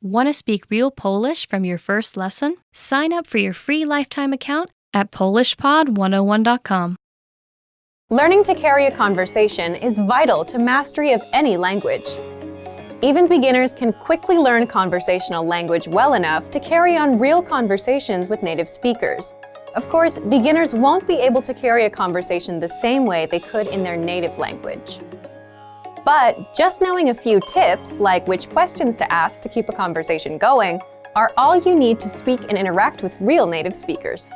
Want to speak real Polish from your first lesson? Sign up for your free lifetime account at PolishPod101.com. Learning to carry a conversation is vital to mastery of any language. Even beginners can quickly learn conversational language well enough to carry on real conversations with native speakers. Of course, beginners won't be able to carry a conversation the same way they could in their native language. But just knowing a few tips, like which questions to ask to keep a conversation going, are all you need to speak and interact with real native speakers.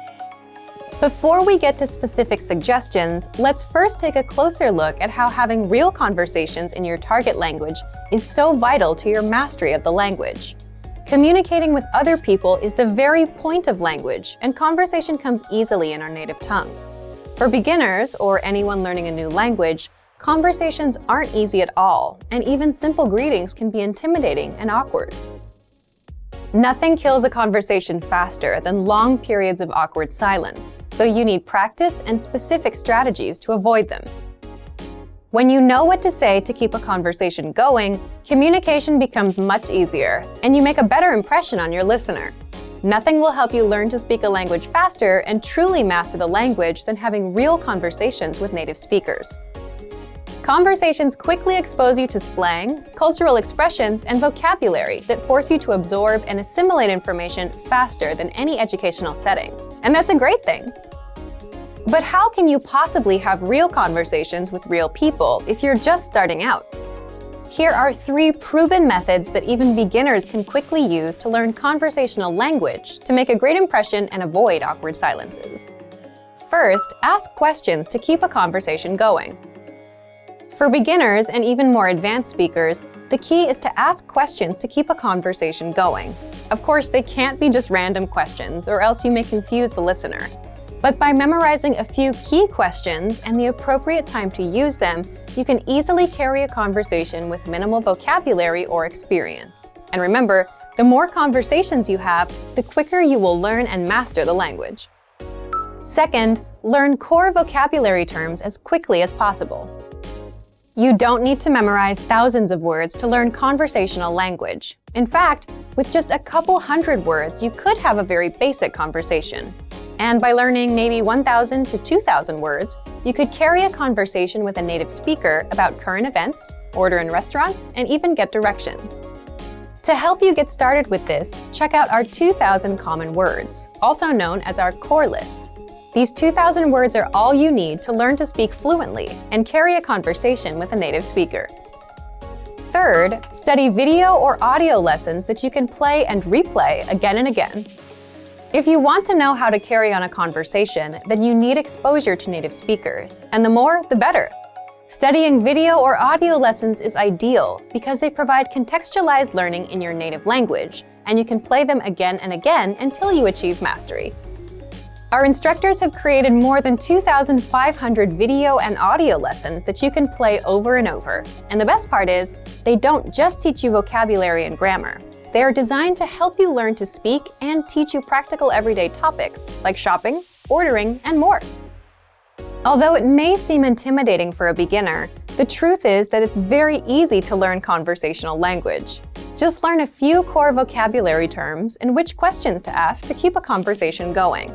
Before we get to specific suggestions, let's first take a closer look at how having real conversations in your target language is so vital to your mastery of the language. Communicating with other people is the very point of language, and conversation comes easily in our native tongue. For beginners, or anyone learning a new language, conversations aren't easy at all, and even simple greetings can be intimidating and awkward. Nothing kills a conversation faster than long periods of awkward silence, so you need practice and specific strategies to avoid them. When you know what to say to keep a conversation going, communication becomes much easier, and you make a better impression on your listener. Nothing will help you learn to speak a language faster and truly master the language than having real conversations with native speakers. Conversations quickly expose you to slang, cultural expressions, and vocabulary that force you to absorb and assimilate information faster than any educational setting. And that's a great thing. But how can you possibly have real conversations with real people if you're just starting out? Here are 3 proven methods that even beginners can quickly use to learn conversational language to make a great impression and avoid awkward silences. First, ask questions to keep a conversation going. For beginners and even more advanced speakers, the key is to ask questions to keep a conversation going. Of course, they can't be just random questions, or else you may confuse the listener. But by memorizing a few key questions and the appropriate time to use them, you can easily carry a conversation with minimal vocabulary or experience. And remember, the more conversations you have, the quicker you will learn and master the language. Second, learn core vocabulary terms as quickly as possible. You don't need to memorize thousands of words to learn conversational language. In fact, with just a couple hundred words, you could have a very basic conversation. And by learning maybe 1,000 to 2,000 words, you could carry a conversation with a native speaker about current events, order in restaurants, and even get directions. To help you get started with this, check out our 2,000 common words, also known as our core list. These 2,000 words are all you need to learn to speak fluently and carry a conversation with a native speaker. Third, study video or audio lessons that you can play and replay again and again. If you want to know how to carry on a conversation, then you need exposure to native speakers, and the more, the better. Studying video or audio lessons is ideal because they provide contextualized learning in your native language, and you can play them again and again until you achieve mastery. Our instructors have created more than 2,500 video and audio lessons that you can play over and over. And the best part is, they don't just teach you vocabulary and grammar. They are designed to help you learn to speak and teach you practical everyday topics like shopping, ordering, and more. Although it may seem intimidating for a beginner, the truth is that it's very easy to learn conversational language. Just learn a few core vocabulary terms and which questions to ask to keep a conversation going.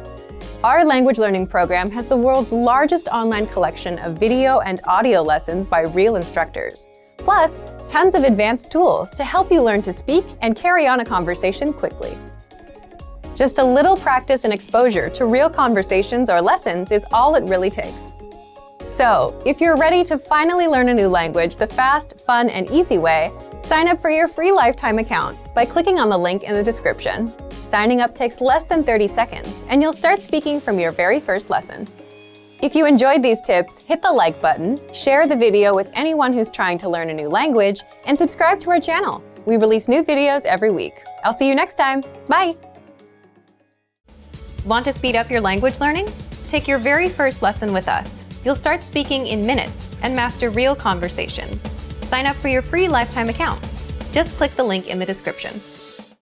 Our language learning program has the world's largest online collection of video and audio lessons by real instructors, plus tons of advanced tools to help you learn to speak and carry on a conversation quickly. Just a little practice and exposure to real conversations or lessons is all it really takes. So, if you're ready to finally learn a new language the fast, fun, and easy way, sign up for your free lifetime account by clicking on the link in the description. Signing up takes less than 30 seconds, and you'll start speaking from your very first lesson. If you enjoyed these tips, hit the like button, share the video with anyone who's trying to learn a new language, and subscribe to our channel. We release new videos every week. I'll see you next time. Bye! Want to speed up your language learning? Take your very first lesson with us. You'll start speaking in minutes and master real conversations. Sign up for your free lifetime account. Just click the link in the description.